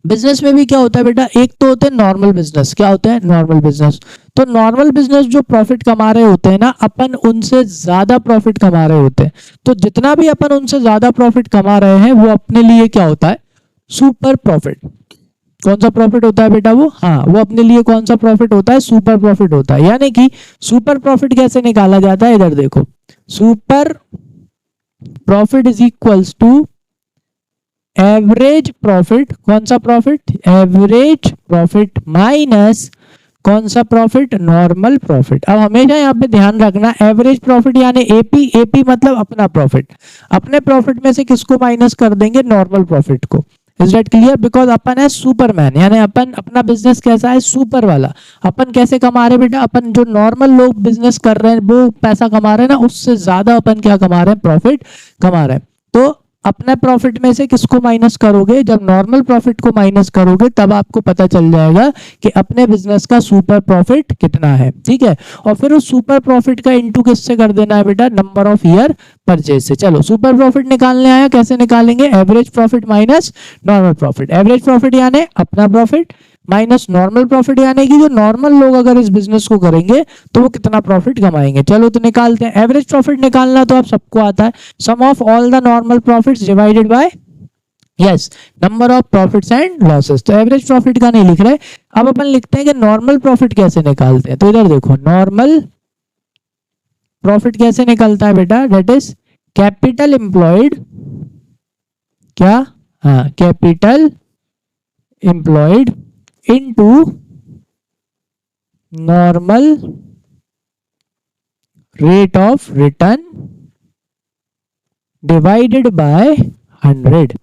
बिजनेस में भी क्या होता है बेटा, एक तो होते हैं नॉर्मल बिजनेस। क्या होते हैं, नॉर्मल बिजनेस। तो नॉर्मल बिजनेस जो प्रॉफिट कमा रहे होते हैं ना, अपन उनसे ज्यादा प्रॉफिट कमा रहे होते हैं। तो जितना भी अपन उनसे ज्यादा प्रॉफिट कमा रहे हैं वो अपने लिए क्या होता है, सुपर प्रॉफिट। कौन सा प्रॉफिट होता है बेटा वो, हाँ वो अपने लिए कौन सा प्रॉफिट होता है, सुपर प्रॉफिट होता है। यानी कि सुपर प्रॉफिट कैसे निकाला जाता है, इधर देखो, super profit is equals to average profit. कौन सा प्रॉफिट, एवरेज प्रॉफिट माइनस कौन सा प्रॉफिट, नॉर्मल प्रॉफिट। अब हमेशा यहाँ पे ध्यान रखना, एवरेज प्रॉफिट यानी एपी, एपी मतलब अपना प्रॉफिट। अपने प्रॉफिट में से किसको माइनस कर देंगे, नॉर्मल प्रॉफिट को। इज दैट क्लियर, बिकॉज अपन है सुपरमैन, यानी अपन अपना बिजनेस कैसा है, सुपर वाला। अपन कैसे कमा रहे हैं बेटा, अपन जो नॉर्मल लोग बिजनेस कर रहे हैं वो पैसा कमा रहे हैं ना, उससे ज्यादा अपन क्या कमा रहे हैं, प्रॉफिट कमा रहे हैं। तो अपने प्रॉफिट में से किसको माइनस करोगे, जब नॉर्मल प्रॉफिट को माइनस करोगे तब आपको पता चल जाएगा कि अपने बिजनेस का सुपर प्रॉफिट कितना है। ठीक है, और फिर उस सुपर प्रॉफिट का इनटू किससे कर देना है बेटा, नंबर ऑफ ईयर परचेज से। चलो सुपर प्रॉफिट निकालने आया, कैसे निकालेंगे, average profit minus normal profit. Average profit यानी अपना प्रॉफिट माइनस नॉर्मल प्रॉफिट, यानी कि जो नॉर्मल लोग अगर इस बिजनेस को करेंगे तो वो कितना प्रॉफिट कमाएंगे। चलो तो निकालते हैं। एवरेज प्रॉफिट निकालना तो आप सबको आता है, sum of all the normal profits divided by yes number of profits and losses. तो एवरेज प्रॉफिट का नहीं लिख रहे, अब अपन लिखते हैं कि नॉर्मल प्रॉफिट कैसे निकालते हैं। तो इधर देखो, नॉर्मल प्रॉफिट कैसे निकलता है बेटा, दैट इज कैपिटल एम्प्लॉयड, क्या, हाँ capital employed into normal rate of return divided by 100।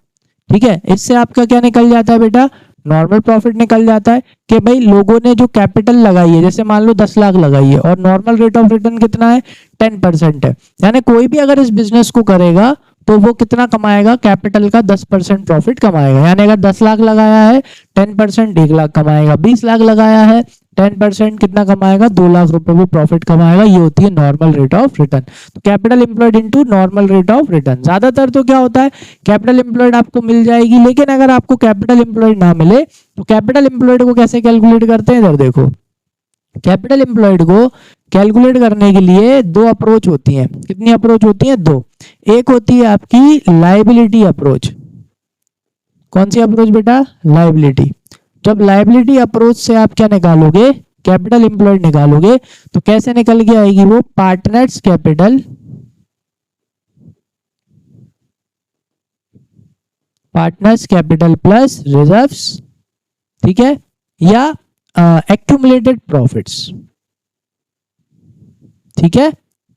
ठीक है, इससे आपका क्या निकल जाता है बेटा, नॉर्मल प्रॉफिट निकल जाता है कि भाई लोगों ने जो कैपिटल लगाई है, जैसे मान लो 10 लाख लगाई है और नॉर्मल रेट ऑफ रिटर्न कितना है, 10% है। यानी कोई भी अगर इस बिजनेस को करेगा तो वो कितना कमाएगा, कैपिटल का 10% प्रॉफिट कमाएगा। यानी अगर 10 लाख लगाया है 10% 1 लाख कमाएगा, 20 लाख लगाया है 10% कितना कमाएगा, 2 लाख रुपए वो प्रॉफिट कमाएगा। ये होती है नॉर्मल रेट ऑफ रिटर्न। तो capital employed into normal rate of return. ज्यादातर तो क्या होता है, कैपिटल एम्प्लॉयड आपको मिल जाएगी, लेकिन अगर आपको कैपिटल एम्प्लॉयड ना मिले तो कैपिटल एम्प्लॉयड को कैसे कैलकुलेट करते हैं, इधर देखो, कैपिटल एम्प्लॉयड को कैलकुलेट करने के लिए दो अप्रोच होती हैं। कितनी अप्रोच होती हैं, दो। एक होती है आपकी लायबिलिटी अप्रोच। कौन सी अप्रोच बेटा, लायबिलिटी। जब लायबिलिटी अप्रोच से आप क्या निकालोगे, कैपिटल एम्प्लॉयड निकालोगे, तो कैसे निकल के आएगी वो, पार्टनर्स कैपिटल प्लस रिजर्व्स, ठीक है, या एक्यूमुलेटेड प्रॉफिट्स। ठीक है,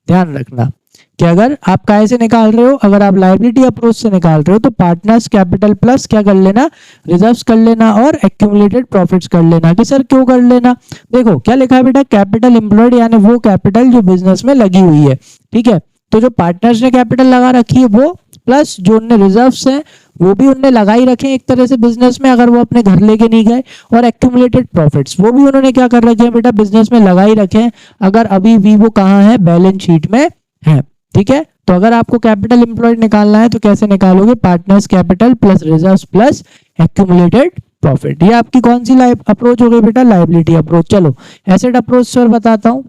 ध्यान रखना कि अगर आप काय से निकाल रहे हो, अगर आप लायबिलिटी अप्रोच से निकाल रहे हो तो पार्टनर्स कैपिटल प्लस क्या कर लेना, रिजर्व्स कर लेना और एक्यूमुलेटेड प्रॉफिट्स कर लेना। कि सर क्यों कर लेना, देखो क्या लिखा है बेटा, कैपिटल एम्प्लॉयड यानी वो कैपिटल जो बिजनेस में लगी हुई है। ठीक है, तो जो पार्टनर्स ने कैपिटल लगा रखी है वो, प्लस जो उनने रिजर्व्स हैं वो भी उनने लगाई रखे एक तरह से बिजनेस में, अगर वो अपने घर लेके नहीं गए, और एक्यूमुलेटेड प्रॉफिट्स वो भी उन्होंने क्या कर रखे हैं बेटा, बिजनेस में लगाई रखे हैं, अगर अभी भी वो कहाँ है, बैलेंस शीट में है। ठीक है, तो अगर आपको कैपिटल एम्प्लॉयड निकालना है तो कैसे निकालोगे, partners capital plus reserves plus accumulated profit. ये आपकी कौन सी अप्रोच हो गई बेटा, लायबिलिटी अप्रोच। चलो एसेट अप्रोच से और बताता हूं।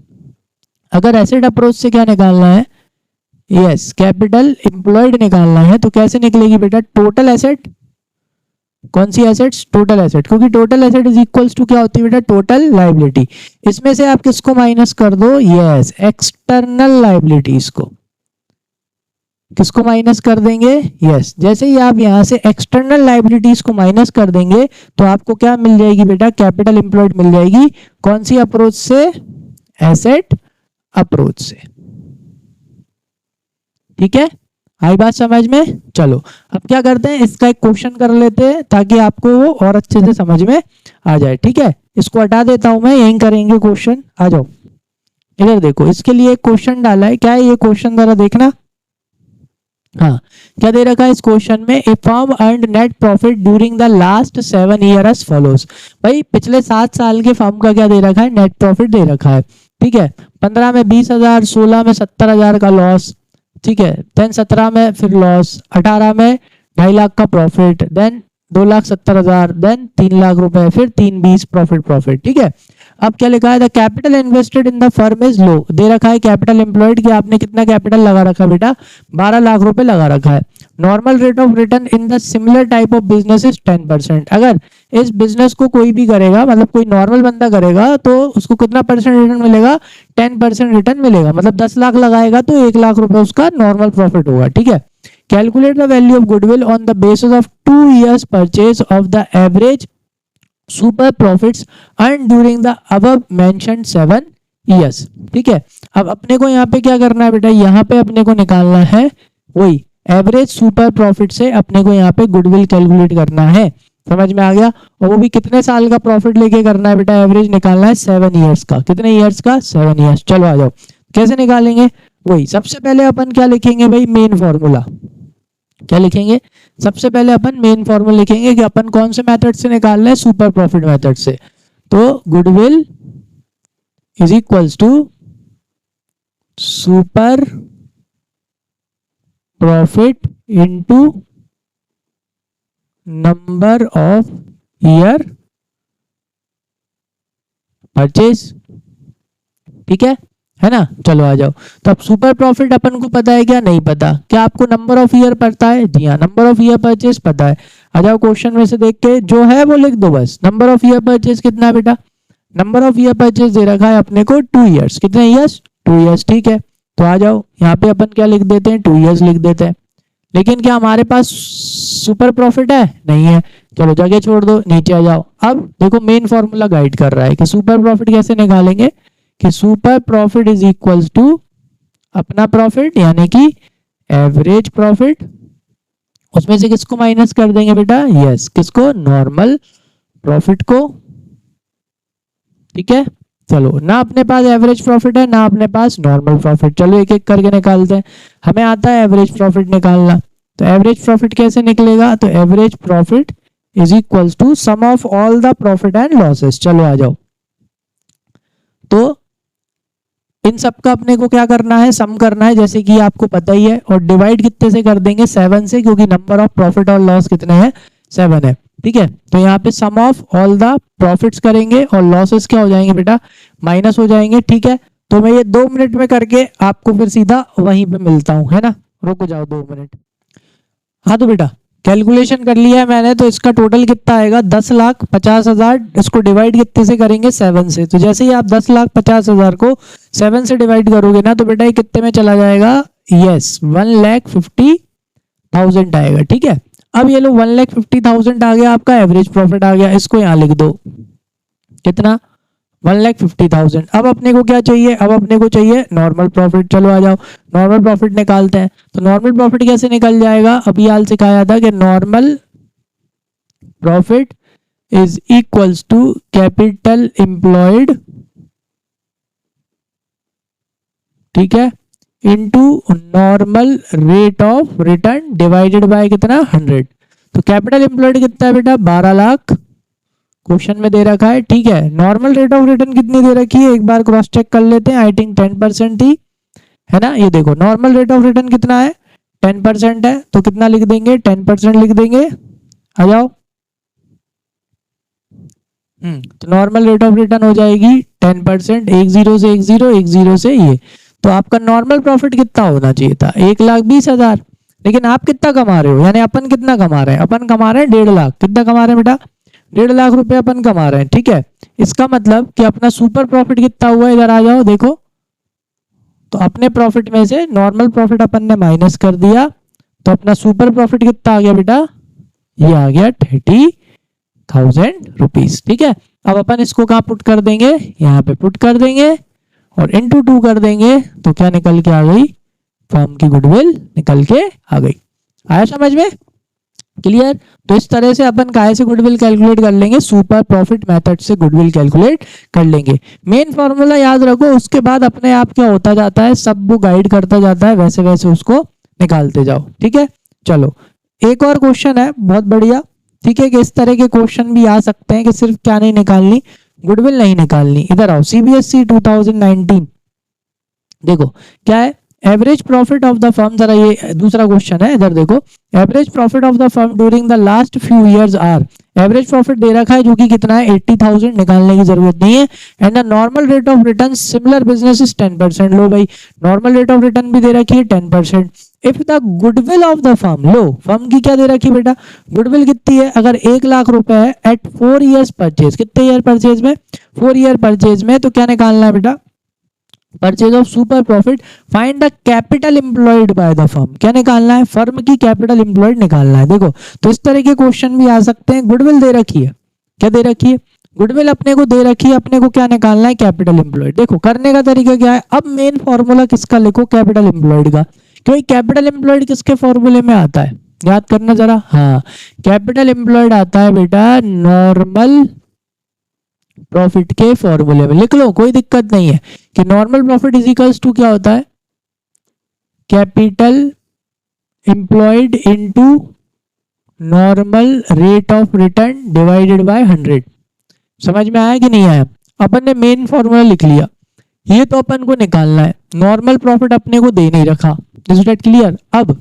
अगर एसेट अप्रोच से क्या निकालना है, यस कैपिटल एम्प्लॉयड निकालना है, तो कैसे निकलेगी बेटा, टोटल एसेट, कौन सी एसेट्स, टोटल एसेट, क्योंकि total asset is equals to क्या होती है बेटा, टोटल लायबिलिटी। इसमें से आप किसको माइनस कर दो, यस एक्सटर्नल लायबिलिटीज को, किसको माइनस कर देंगे, यस जैसे ही आप यहां से एक्सटर्नल लायबिलिटीज को माइनस कर देंगे तो आपको क्या मिल जाएगी बेटा, कैपिटल एम्प्लॉयड मिल जाएगी। कौन सी अप्रोच से, एसेट अप्रोच से। ठीक है, आई बात समझ में। चलो अब क्या करते हैं, इसका एक क्वेश्चन कर लेते हैं ताकि आपको वो और अच्छे से समझ में आ जाए। ठीक है, इसको हटा देता हूं मैं, यहीं करेंगे क्वेश्चन। आ जाओ इधर देखो, इसके लिए एक क्वेश्चन डाला है, क्या है ये क्वेश्चन, जरा देखना। हाँ, क्या दे रखा है इस क्वेश्चन में, a firm earned net profit during the last 7 year as follows. भाई पिछले 7 साल के फर्म का क्या दे रखा है, नेट प्रॉफिट दे रखा है। ठीक है, 15 में 20,000, 16 में 70,000 का लॉस, ठीक है, देन 17 में फिर लॉस, 18 में 2.5 लाख का प्रॉफिट, देन 2,70,000, देन 3 लाख रुपए, फिर 320 प्रॉफिट। ठीक है, अब क्या लिखा है, the capital invested in the firm is लो। दे रखा है कैपिटल एम्प्लॉयड कि आपने कितना कैपिटल लगा रखा है बेटा, 12 लाख रुपए लगा रखा है। Normal rate of return in the similar type of business is 10%। अगर इस बिजनेस को कोई भी करेगा, मतलब कोई नॉर्मल बंदा करेगा, तो उसको कितना परसेंट रिटर्न मिलेगा, 10% रिटर्न मिलेगा। मतलब 10 लाख लगाएगा तो 1 लाख रुपए उसका नॉर्मल प्रॉफिट होगा। ठीक है, calculate the value of goodwill on the basis of 2 years purchase of the average super profits earn during the above mentioned 7 years। ठीक है, अब अपने को यहाँ पे क्या करना है बेटा, यहाँ पे अपने को निकालना है वही एवरेज सुपर प्रॉफिट से अपने को यहाँ पे गुडविल कैलकुलेट करना है। समझ में आ गया, और वो भी कितने साल का प्रॉफिट लेके करना है बेटा, एवरेज निकालना है 7 years का। कितने ईयर्स का, 7 years। चलो आ जाओ, कैसे निकालेंगे, वही सबसे पहले अपन क्या लिखेंगे भाई, मेन फॉर्मूला। क्या लिखेंगे, सबसे पहले अपन मेन फॉर्मूला लिखेंगे कि अपन कौन से मेथड से निकाल रहे हैं, सुपर प्रॉफिट मेथड से। तो goodwill is equals to super profit into number of year purchase. ठीक है ना। चलो आ जाओ, तो अब सुपर प्रॉफिट अपन को पता है क्या, नहीं पता। क्या आपको नंबर ऑफ ईयर पता है, जी हाँ, नंबर ऑफ ईयर परचेज पता है। आ जाओ क्वेश्चन में से देख के जो है वो लिख दो बस। नंबर ऑफ ईयर परचेज कितना है बेटा, नंबर ऑफ ईयर परचेज दे रखा है अपने को 2 years। कितने ईयर्स, 2 years। ठीक है, तो आ जाओ यहाँ पे अपन क्या लिख देते हैं, 2 years लिख देते हैं। लेकिन क्या हमारे पास सुपर प्रॉफिट है, नहीं है। चलो जगह छोड़ दो, नीचे आ जाओ। अब देखो मेन फॉर्मूला गाइड कर रहा है कि सुपर प्रॉफिट कैसे निकालेंगे, कि super profit is equals to अपना प्रॉफिट यानी कि एवरेज प्रॉफिट, उसमें से किसको माइनस कर देंगे बेटा, यस किसको, नॉर्मल प्रॉफिट को। ठीक है, चलो ना अपने पास एवरेज प्रॉफिट है ना अपने पास नॉर्मल प्रॉफिट। चलो एक एक करके निकालते हैं। हमें आता है एवरेज प्रॉफिट निकालना, तो एवरेज प्रॉफिट कैसे निकलेगा, तो average profit is equals to sum of all the profit and losses. चलो आ जाओ, तो इन सब का अपने को क्या करना है, सम करना है, जैसे कि आपको पता ही है। और डिवाइड कितने से कर देंगे, 7 से, क्योंकि नंबर ऑफ प्रॉफिट और लॉस कितने हैं, 7 है। ठीक है, तो यहाँ पे सम ऑफ ऑल द प्रॉफिट्स करेंगे और लॉसेस क्या हो जाएंगे बेटा, माइनस हो जाएंगे। ठीक है, तो मैं ये 2 मिनट में करके आपको फिर सीधा वहीं पे मिलता हूँ, है ना। रुक जाओ 2 मिनट। हाँ तो बेटा कैलकुलेशन कर लिया है मैंने, तो इसका टोटल कितना आएगा 10,50,000। इसको डिवाइड कितने से करेंगे 7 से। तो जैसे ही आप 10,50,000 को 7 से डिवाइड करोगे ना, तो बेटा ये कितने में चला जाएगा, यस 1,50,000 आएगा। ठीक है, अब ये लो 1,50,000 आ गया, आपका एवरेज प्रॉफिट आ गया। इसको यहाँ लिख दो, कितना 1,50,000। अब अपने को क्या चाहिए, अब अपने को चाहिए नॉर्मल प्रॉफिट। चलो आ जाओ, नॉर्मल प्रॉफिट निकालते हैं। तो नॉर्मल प्रॉफिट कैसे निकल जाएगा, अभी हाल सिखाया था कि normal profit is equals to capital employed, ठीक है, into normal rate of return divided by कितना 100। तो कैपिटल एम्प्लॉयड कितना है बेटा 12 लाख, क्वेश्चन में दे रखा है। ठीक है, नॉर्मल रेट ऑफ रिटर्न कितनी दे रखी है, एक बार क्रॉस चेक कर लेते हैं। आई थिंक 10% थी, है ना। ये देखो नॉर्मल रेट ऑफ रिटर्न कितना है 10% है, तो कितना लिख देंगे 10% लिख देंगे। आ जाओ, तो नॉर्मल रेट ऑफ रिटर्न हो जाएगी 10%, एक जीरो से एक जीरो, एक जीरो से ये। तो आपका नॉर्मल प्रॉफिट कितना होना चाहिए था 1,20,000, लेकिन आप कितना कमा रहे हो, यानी अपन कितना कमा रहे हैं, अपन कमा रहे हैं 1.5 लाख। कितना कमा रहे हैं बेटा 1.5 लाख रुपए अपन कमा रहे हैं। ठीक है, इसका मतलब कि अपना सुपर प्रॉफिट कितना हुआ, इधर आ जाओ देखो। तो अपने प्रॉफिट में से नॉर्मल प्रॉफिट अपन ने माइनस कर दिया, तो अपना सुपर प्रॉफिट कितना आ गया बेटा, ये आ गया 30,000 रुपीज। ठीक है, अब अपन इसको कहाँ पुट कर देंगे, यहाँ पे पुट कर देंगे और इंटू 2 कर देंगे, तो क्या निकल के आ गई, फर्म की गुडविल निकल के आ गई। आया समझ में, क्लियर। तो इस तरह से अपन काहे से गुडविल कैलकुलेट कर लेंगे, सुपर प्रॉफिट मेथड से गुडविल कैलकुलेट कर लेंगे। मेन फॉर्मूला याद रखो, उसके बाद अपने आप क्या होता जाता है, सब वो गाइड करता जाता है, वैसे वैसे उसको निकालते जाओ। ठीक है, चलो एक और क्वेश्चन है बहुत बढ़िया। ठीक है, कि इस तरह के क्वेश्चन भी आ सकते हैं कि सिर्फ क्या नहीं निकालनी, गुडविल नहीं निकालनी। इधर आओ, सीबीएसई 2019 देखो क्या है, average profit of the firm, जरा ये दूसरा क्वेश्चन है, इधर देखो। Average profit of the firm during the last few years are, average profit दे रखा है जो कि कितना है 80,000, निकालने की जरूरत नहीं है। And the normal rate of return similar business is 10%। लो भाई, नॉर्मल रेट ऑफ रिटर्न भी दे रखी है 10%। If the goodwill of the firm, low firm की क्या दे रखी बेटा, गुडविल कितनी है, अगर 1 लाख रुपए है एट 4 इयर्स परचेज, कितने ईयर परचेज में 4 ईयर परचेज में, तो क्या निकालना है बेटा, purchase of super profit. Find the capital employed by the firm, क्या निकालना है, फर्म की कैपिटल एम्प्लॉयड निकालना है। देखो तो इस तरह के क्वेश्चन भी आ सकते हैं। गुडविल दे रखी है, क्या दे रखी है, गुडविल अपने को दे रखी है, अपने को क्या निकालना है, कैपिटल एम्प्लॉयड। देखो करने का तरीका क्या है, अब मेन फॉर्मूला किसका लिखो, कैपिटल एम्प्लॉयड का, क्योंकि कैपिटल एम्प्लॉयड किसके फॉर्मूले में आता है, याद करना जरा। हाँ, कैपिटल एम्प्लॉयड आता है बेटा नॉर्मल प्रॉफिट के फॉर्मूले में, लिख लो कोई दिक्कत नहीं है, कि normal profit is equals to क्या होता है, capital employed into normal rate of return divided by 100। समझ में आया कि नहीं आया, अपन ने मेन फॉर्मूला लिख लिया, ये तो अपन को निकालना है। नॉर्मल प्रॉफिट अपने को दे नहीं रखा, इज दैट क्लियर। अब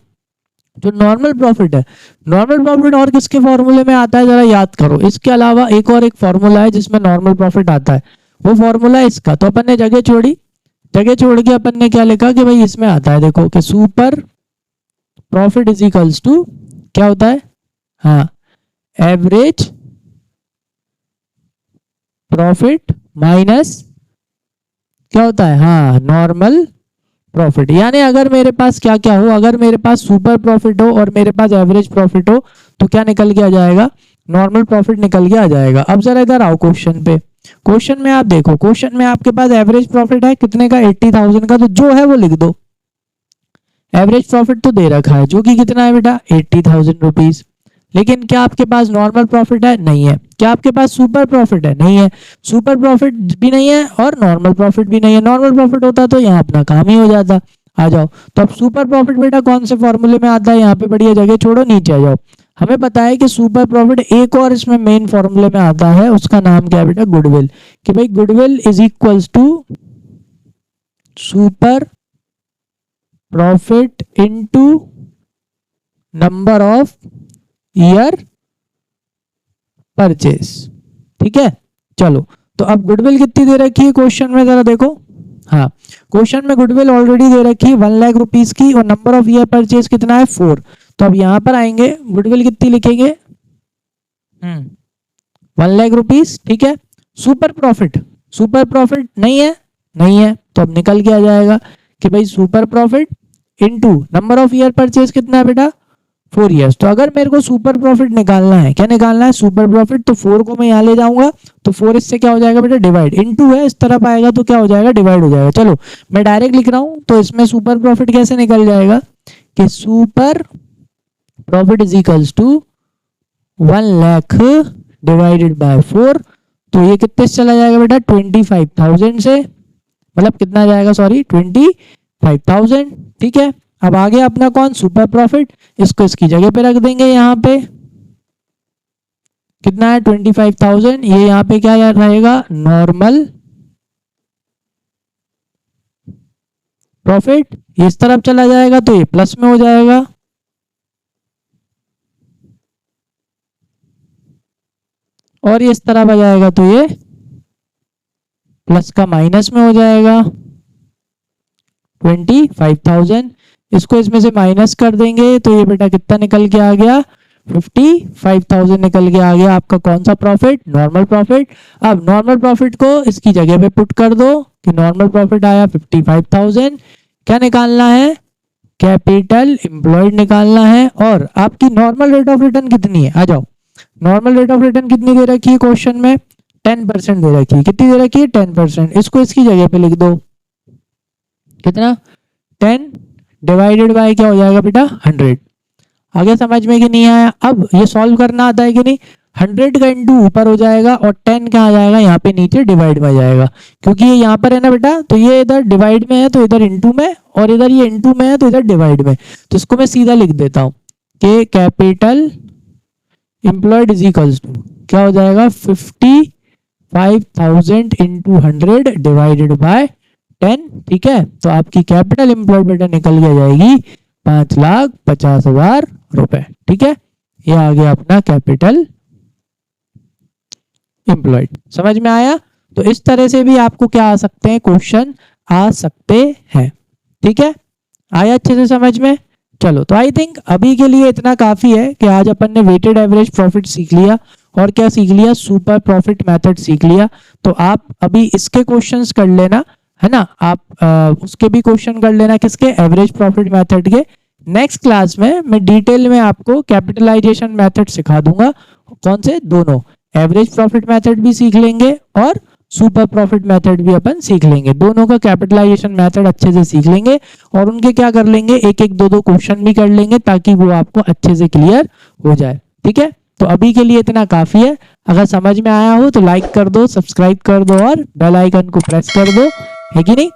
जो नॉर्मल प्रॉफिट है, नॉर्मल प्रॉफिट और किसके फॉर्मूले में आता है, जरा याद करो। इसके अलावा एक और एक फॉर्मूला है जिसमें नॉर्मल प्रॉफिट आता है, वो फॉर्मूला है इसका। तो अपन ने जगह छोड़ी, जगह छोड़ के अपन ने क्या लिखा कि भाई इसमें आता है, देखो कि super profit is equals to क्या होता है, हाँ एवरेज प्रॉफिट माइनस क्या होता है, हाँ नॉर्मल प्रॉफिट। यानी अगर मेरे पास क्या क्या हो, अगर मेरे पास सुपर प्रॉफिट हो और मेरे पास एवरेज प्रॉफिट हो, तो क्या निकल के आ जाएगा, नॉर्मल प्रॉफिट निकल के आ जाएगा। अब जरा इधर आओ क्वेश्चन पे, क्वेश्चन में आप देखो, क्वेश्चन में आपके पास एवरेज प्रॉफिट है कितने का 80,000 का, तो जो है वो लिख दो। एवरेज प्रॉफिट तो दे रखा है जो कि कितना है बेटा 80,000 रुपीज, लेकिन क्या आपके पास नॉर्मल प्रॉफिट है, नहीं है। क्या आपके पास सुपर प्रॉफिट है, नहीं है। सुपर प्रॉफिट भी नहीं है और नॉर्मल प्रॉफिट भी नहीं है। नॉर्मल प्रॉफिट होता तो यहाँ अपना काम ही हो जाता। आ जाओ, तो अब सुपर प्रॉफिट बेटा कौन से फॉर्मूले में आता है, यहाँ पे बढ़िया जगह छोड़ो, नीचे आ जाओ। हमें पता है कि सुपर प्रॉफिट एक और इसमें मेन फॉर्मूले में आता है, उसका नाम क्या है बेटा, गुडविल। कि भाई goodwill is equals to super profit into number of year purchase. ठीक है, चलो तो अब गुडविल कितनी दे रखी है क्वेश्चन में, जरा देखो। हाँ, क्वेश्चन में गुडविल ऑलरेडी दे रखी है 1 लाख रुपीस की, और नंबर ऑफ ईयर परचेज कितना है 4। तो अब यहाँ पर आएंगे, गुडविल कितनी लिखेंगे, 1 लाख रुपीस, ठीक है। सुपर प्रॉफिट, सुपर प्रॉफिट नहीं है, नहीं है, तो अब निकल के आ जाएगा कि भाई super profit into number of year purchase कितना है बेटा, 4 ईयर्स। तो अगर मेरे को सुपर प्रॉफिट निकालना है, क्या निकालना है, सुपर प्रॉफिट, तो 4 को मैं यहाँ ले जाऊंगा, तो 4 इससे क्या हो जाएगा बेटा, डिवाइड, इनटू है इस तरफ आएगा तो क्या हो जाएगा, डिवाइड हो जाएगा। चलो मैं डायरेक्ट लिख रहा हूं, तो इसमें सुपर प्रॉफिट कैसे निकल जाएगा कि super profit is equals to 1 lakh divided by 4। तो ये कितने से चला जाएगा बेटा, 25,000 से, मतलब कितना जाएगा, सॉरी 25,000, ठीक है। अब आगे अपना कौन, सुपर प्रॉफिट, इसको इसकी जगह पे रख देंगे, यहाँ पे कितना है 25,000, ये यहाँ पे क्या याद रहेगा, नॉर्मल प्रॉफिट, इस तरफ चला जाएगा तो ये प्लस में हो जाएगा, और इस तरफ आ जाएगा तो ये प्लस का माइनस में हो जाएगा 25,000। इसको इसमें से माइनस कर देंगे तो ये बेटा कितना निकल के आ गया, 55,000 निकल के आ गया आपका कौन सा प्रॉफिट, नॉर्मल प्रॉफिट। अब नॉर्मल प्रॉफिट को इसकी जगह पे पुट कर दो कि नॉर्मल प्रॉफिट आया 55,000। क्या निकालना है, कैपिटल एम्प्लॉयड निकालना है। और आपकी नॉर्मल रेट ऑफ रिटर्न कितनी है, आ जाओ, नॉर्मल रेट ऑफ रिटर्न कितनी दे रखी है क्वेश्चन में, 10% दे रखी है, कितनी दे रखी है 10%। इसको इसकी जगह पे लिख दो, कितना 10 डिवाइडेड बाय क्या हो जाएगा बेटा 100। आगे समझ में कि नहीं आया, अब ये सॉल्व करना आता है कि नहीं, 100 का इंटू ऊपर हो जाएगा और 10 क्या आ जाएगा यहाँ पे नीचे डिवाइड में आ जाएगा, क्योंकि ये यहाँ पर है ना बेटा, तो ये इधर डिवाइड में है तो इधर इंटू में, और इधर ये इंटू में है तो इधर डिवाइड में। तो इसको मैं सीधा लिख देता हूँ कि capital employed is equals to क्या हो जाएगा 55,000 इंटू 100 डिवाइडेड बाय 10, ठीक है। तो आपकी कैपिटल एम्प्लॉयड बेटा निकल के जाएगी 5,50,000 रुपए, ठीक है। ये आ गया अपना कैपिटल एम्प्लॉयड, समझ में आया। तो इस तरह से भी आपको क्या आ सकते हैं, क्वेश्चन आ सकते हैं, ठीक है। आया अच्छे से समझ में। चलो तो आई थिंक अभी के लिए इतना काफी है कि आज अपन ने वेटेड एवरेज प्रॉफिट सीख लिया, और क्या सीख लिया, सुपर प्रॉफिट मेथड सीख लिया। तो आप अभी इसके क्वेश्चंस कर लेना, है ना, आप उसके भी क्वेश्चन कर लेना, किसके, एवरेज प्रॉफिट मेथड के। नेक्स्ट क्लास में मैं डिटेल में आपको कैपिटलाइजेशन मेथड सिखा दूंगा, कौन से, दोनों, एवरेज प्रॉफिट मेथड भी सीख लेंगे और सुपर प्रॉफिट मेथड भी अपन सीख लेंगे। दोनों का कैपिटलाइजेशन मेथड अच्छे से सीख लेंगे और उनके क्या कर लेंगे, एक एक दो क्वेश्चन भी कर लेंगे ताकि वो आपको अच्छे से क्लियर हो जाए, ठीक है। तो अभी के लिए इतना काफी है। अगर समझ में आया हो तो लाइक कर दो, सब्सक्राइब कर दो और बेल आइकन को प्रेस कर दो, है कि नहीं।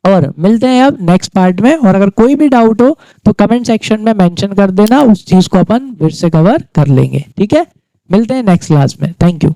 और मिलते हैं अब नेक्स्ट पार्ट में, और अगर कोई भी डाउट हो तो कमेंट सेक्शन में मेंशन कर देना, उस चीज को अपन फिर से कवर कर लेंगे, ठीक है। मिलते हैं नेक्स्ट क्लास में, थैंक यू।